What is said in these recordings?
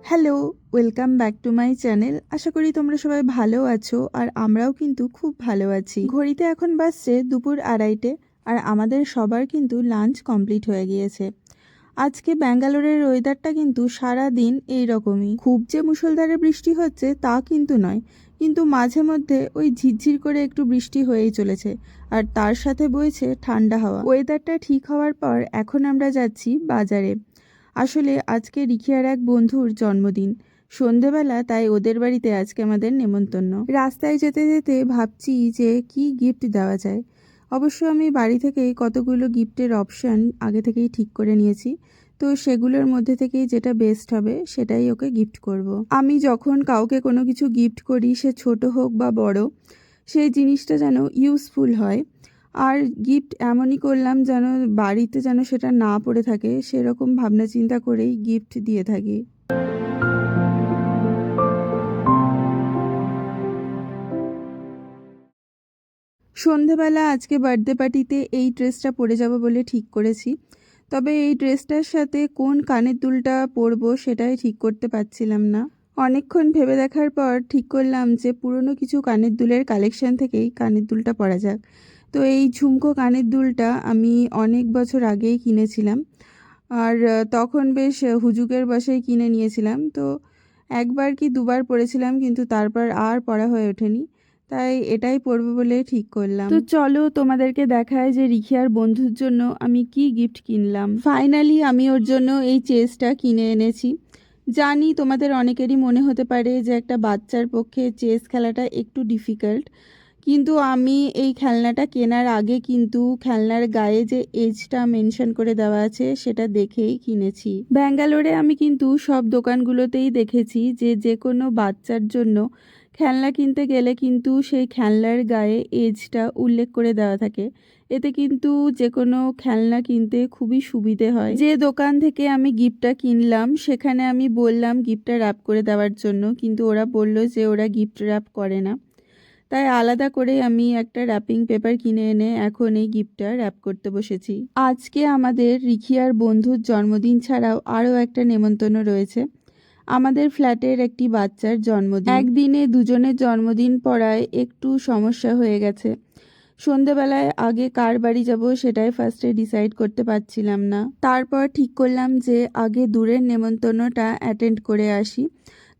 Hello, welcome back to my channel. আশা করি তোমরা সবাই ভালো আছো আর আমরাও কিন্তু খুব ভালো আছি। ঘড়িতে এখন বাজছে দুপুর 2:30 আর আমাদের সবার কিন্তু লাঞ্চ কমপ্লিট হয়ে গিয়েছে। আজকে ব্যাঙ্গালোরের ওয়েদারটা কিন্তু সারা দিন এইরকমই। খুব যে মুষলধারে বৃষ্টি হচ্ছে তা কিন্তু নয়, কিন্তু মাঝে মধ্যে ওই ঝিরঝির করে একটু বৃষ্টি হয়েই চলেছে আর তার সাথে বইছে ঠান্ডা হাওয়া। ওয়েদারটা ঠিক হওয়ার পর এখন আমরা যাচ্ছি বাজারে। আসলে আজকে রিখিয়ার এক বন্ধুর জন্মদিন, সন্ধেবেলা, তাই ওদের বাড়িতে আজকে আমাদের নেমন্তন্ন। রাস্তায় যেতে যেতে ভাবছি যে কি গিফট দেওয়া যায়। অবশ্য আমি বাড়ি থেকেই কতগুলো গিফটের অপশান আগে থেকেই ঠিক করে নিয়েছি, তো সেগুলোর মধ্যে থেকেই যেটা বেস্ট হবে সেটাই ওকে গিফট করব। আমি যখন কাউকে কোনো কিছু গিফট করি, সে ছোট হোক বা বড়, সেই জিনিসটা যেন ইউজফুল হয়। আর গিফট এমনই করলাম যেন বাড়িতে যেন সেটা না পড়ে থাকে, সেরকম ভাবনা চিন্তা করেই গিফট দিয়ে থাকি। সন্ধেবেলা আজকে বার্থডে পার্টিতে এই ড্রেসটা পরে যাব বলে ঠিক করেছি, তবে এই ড্রেসটার সাথে কোন কানের দুলটা পরবো সেটাই ঠিক করতে পারছিলাম না। অনেকক্ষণ ভেবে দেখার পর ঠিক করলাম যে পুরনো কিছু কানের দুলের কালেকশন থেকেই কানের দুলটা পরা যাক। তো এই ঝুমকো কানের দুলটা আমি অনেক বছর আগেই কিনেছিলাম, আর তখন বেশ হুজুগের বশেই কিনে নিয়েছিলাম। তো একবার কি দুবার পরেছিলাম, কিন্তু তারপর আর পরা হয়ে ওঠেনি, তাই এটাই পরবো বলে ঠিক করলাম। তো চলো তোমাদেরকে দেখায় যে রিখিয়ার বন্ধুর জন্য আমি কি গিফট কিনলাম। ফাইনালি আমি ওর জন্য এই চেসটা কিনে এনেছি। জানি তোমাদের অনেকেরই মনে হতে পারে যে একটা বাচ্চার পক্ষে চেস খেলাটা একটু ডিফিকাল্ট, কিন্তু আমি এই খেলনাটা কেনার আগে কিন্তু খেলনার গায়ে যে এজটা মেনশন করে দেওয়া আছে সেটা দেখেই কিনেছি। ব্যাঙ্গালোরে আমি কিন্তু সব দোকানগুলোতেই দেখেছি যে যে কোনো বাচ্চার জন্য খেলনা কিনতে গেলে কিন্তু সেই খেলনার গায়ে এজটা উল্লেখ করে দেওয়া থাকে। এতে কিন্তু যে কোনো খেলনা কিনতে খুবই সুবিধে হয়। যে দোকান থেকে আমি গিফটটা কিনলাম সেখানে আমি বললাম গিফটটা র্যাপ করে দেওয়ার জন্য, কিন্তু ওরা বলল যে ওরা গিফট র্যাপ করে না। তাই আলাদা করে আমি একটা র্যাপিং পেপার কিনে এনে এখন এই গিফটটা র্যাপ করতে বসেছি। আজকে আমাদের রিখিয়ার বন্ধুর জন্মদিন ছাড়াও আরও একটা নেমন্তন্ন রয়েছে। আমাদের ফ্ল্যাটের একটি বাচ্চার জন্মদিন। একদিনে দুজনের জন্মদিন পড়ায় একটু সমস্যা হয়ে গেছে। সন্ধেবেলায় আগে কার বাড়ি যাব সেটাই ফার্স্টে ডিসাইড করতে পারছিলাম না। তারপর ঠিক করলাম যে আগে দূরের নেমন্তন্নটা অ্যাটেন্ড করে আসি,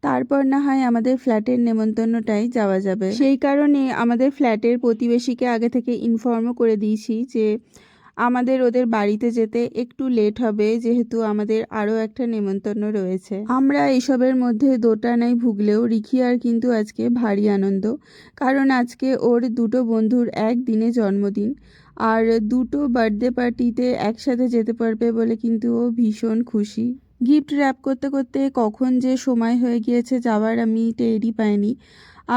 তারপর না হয় আমাদের ফ্ল্যাটের নেমন্তন্নটাই যাওয়া যাবে। সেই কারণে আমাদের ফ্ল্যাটের প্রতিবেশীকে আগে থেকে ইনফর্মও করে দিয়েছি যে আমাদের ওদের বাড়িতে যেতে একটু লেট হবে, যেহেতু আমাদের আরও একটা নেমন্তন্ন রয়েছে। আমরা এসবের মধ্যে দোটানায় ভুগলেও রিখিয়ার কিন্তু আজকে ভারী আনন্দ, কারণ আজকে ওর দুটো বন্ধুর একদিনে জন্মদিন, আর দুটো বার্থডে পার্টিতে একসাথে যেতে পারবে বলে কিন্তু ও ভীষণ খুশি। গিফট র্যাপ করতে করতে কখন যে সময় হয়ে গিয়েছে যাওয়ার আমি টেরই পাইনি।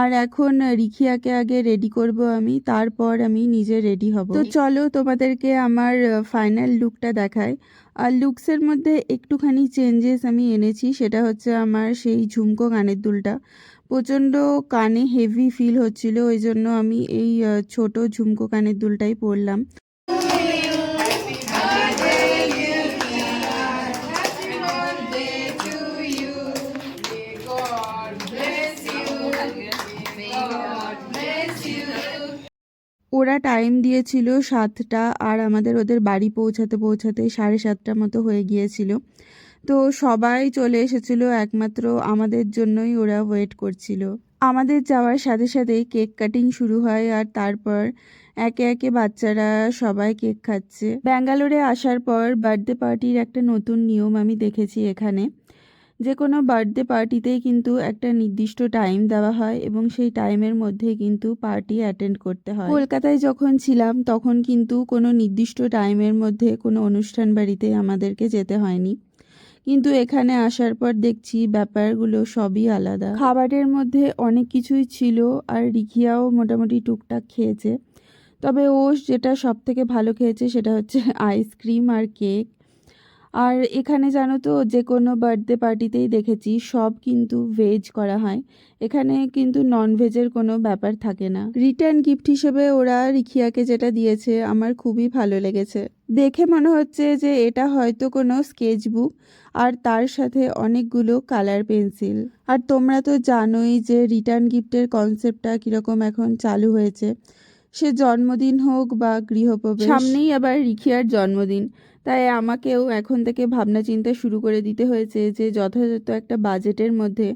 আর এখন রিখিয়াকে আগে রেডি করব আমি, তারপর আমি নিজে রেডি হব। তো চলো তোমাদেরকে আমার ফাইনাল লুকটা দেখাই। আর লুকসের মধ্যে একটুখানি চেঞ্জেস আমি এনেছি, সেটা হচ্ছে আমার সেই ঝুমকো কানের দুলটা প্রচণ্ড কানে হেভি ফিল হচ্ছিল, ওই জন্য আমি এই ছোট ঝুমকো কানের দুলটাই পরলাম। ওরা টাইম দিয়েছিল 7টা, আর আমাদের ওদের বাড়ি পৌঁছাতে পৌঁছাতে 7:30 মতো হয়ে গিয়েছিল। তো সবাই চলে এসেছিল, একমাত্র আমাদের জন্যই ওরা ওয়েট করছিল। আমাদের যাওয়ার সাথে সাথেই কেক কাটিং শুরু হয়, আর তারপর একে একে বাচ্চারা সবাই কেক খাচ্ছে। ব্যাঙ্গালোরে আসার পর বার্থডে পার্টির একটা নতুন নিয়ম আমি দেখেছি এখানে। যে কোনো বার্থডে পার্টিতেই কিন্তু একটা নির্দিষ্ট টাইম দেওয়া হয় এবং সেই টাইমের মধ্যে কিন্তু পার্টি অ্যাটেন্ড করতে হয়। কলকাতায় যখন ছিলাম তখন কিন্তু কোনো নির্দিষ্ট টাইমের মধ্যে কোনো অনুষ্ঠান বাড়িতে আমাদেরকে যেতে হয়নি, কিন্তু এখানে আসার পর দেখছি ব্যাপারগুলো সবই আলাদা। খাবারের মধ্যে অনেক কিছুই ছিল, আর রিখিয়াও মোটামুটি টুকটাক খেয়েছে, তবে ও যেটা সব থেকে ভালো খেয়েছে সেটা হচ্ছে আইসক্রিম আর কেক। আর এখানে জানো তো যে কোনো বার্থডে পার্টিতেই দেখেছি সব কিন্তু ভেজ করা হয়, এখানে কিন্তু নন ভেজের কোনো ব্যাপার থাকে না। রিটার্ন গিফট হিসেবে ওরা রিখিয়াকে যেটা দিয়েছে আমার খুবই ভালো লেগেছে। দেখে মনে হচ্ছে যে এটা হয়তো কোনো স্কেচ বুক আর তার সাথে অনেকগুলো কালার পেন্সিল। আর তোমরা তো জানোই যে রিটার্ন গিফটের কনসেপ্টটা কীরকম এখন চালু হয়েছে, সে জন্মদিন হোক বা গৃহপ্রবেশ। সামনেই আবার রিখিয়ার জন্মদিন, তাই আমাকেও এখন থেকে ভাবনা চিন্তা শুরু করে দিতে হয়েছে যে যথাযথ একটা বাজেটের মধ্যে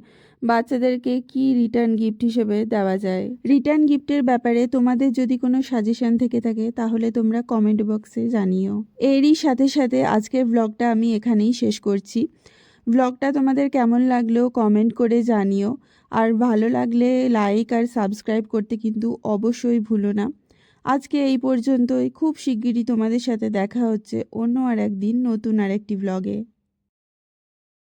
বাচ্চাদেরকে কি রিটার্ন গিফট হিসেবে দেওয়া যায়। রিটার্ন গিফটের ব্যাপারে তোমাদের যদি কোনো সাজেশন থেকে থাকে তাহলে তোমরা কমেন্ট বক্সে জানিও। এরই সাথে সাথে আজকের ব্লগটা আমি এখানেই শেষ করছি। ব্লগটা তোমাদের কেমন লাগলো কমেন্ট করে জানিও, আর ভালো লাগলে লাইক আর সাবস্ক্রাইব করতে কিন্তু অবশ্যই ভুলো না। আজকে এই পর্যন্তই, খুব শিগগিরই তোমাদের সাথে দেখা হচ্ছে অন্য আর একদিন নতুন আর একটি ব্লগে।